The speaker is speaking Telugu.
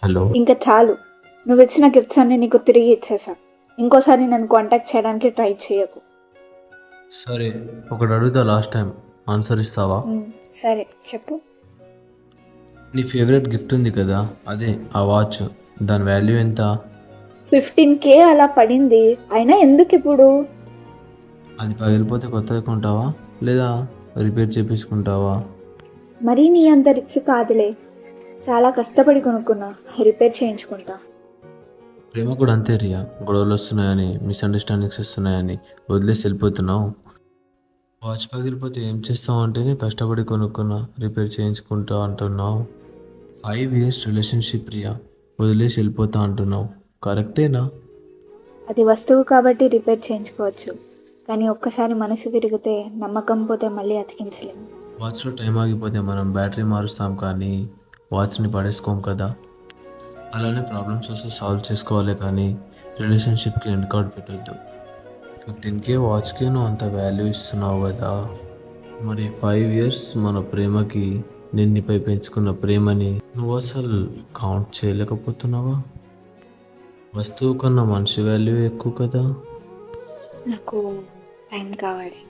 హలో. ఇంకా చాలు. నువ్వు ఇచ్చిన గిఫ్ట్స్ అన్నీ నీకు తిరిగి ఇచ్చేసా. ఇంకోసారి నన్ను కాంటాక్ట్ చేయడానికి ట్రై చేయకు. సరే, ఒకటి అడుగుతా, లాస్ట్ టైం ఆన్సర్ ఇస్తావా? సరే చెప్పు. నీ ఫేవరెట్ గిఫ్ట్ ఉంది కదా, అదే ఆ వాచ్, దాని వాల్యూ ఎంత? 15K అలా పడింది. అయినా ఎందుకు ఇప్పుడు? అది పగిలిపోతే కొత్తది కొంటావా, లేదా రిపేర్ చేయించుకుంటావా? మరీ నీ అంత రిచ్ కాదులే. చాలా కష్టపడి కొనుక్కున్నా. రిపేర్ చేయించుకుంటా. ప్రేమ కూడా అంతే రియా, గొడవలు వస్తున్నాయని, మిస్అండర్స్టాండింగ్స్ వస్తున్నాయని వదిలేసి వెళ్ళిపోతున్నావు. వాచ్ పగిలిపోతే ఏం చేస్తావు అంటేనే కష్టపడి కొనుక్కున్నా, రిపేర్ చేయించుకుంటా అంటున్నావు. 5 years రిలేషన్షిప్ రియా, వదిలేసి వెళ్ళిపోతా అంటున్నావు, కరెక్టేనా? అది వస్తువు కాబట్టి రిపేర్ చేయించుకోవచ్చు. కానీ ఒక్కసారి మనసు విరిగితే, నమ్మకం పోతే మళ్ళీ అతికించలేము. వాచ్లో టైం ఆగిపోతే మనం బ్యాటరీ మారుస్తాం కానీ వాచ్ని పడేసుకోం కదా. అలానే ప్రాబ్లమ్స్ వస్తే సాల్వ్ చేసుకోవాలి కానీ రిలేషన్షిప్కి ఎండ్ కార్డ్ పెట్టొద్దు. 15K వాచ్కి నువ్వు అంత వాల్యూ ఇస్తున్నావు కదా, మరి 5 years మన ప్రేమకి, నిన్నుపై పెంచుకున్న ప్రేమని నువ్వు అసలు కౌంట్ చేయలేకపోతున్నావా? వస్తువు కన్నా మనిషి వాల్యూ ఎక్కువ కదా. నాకు టైం కావాలి.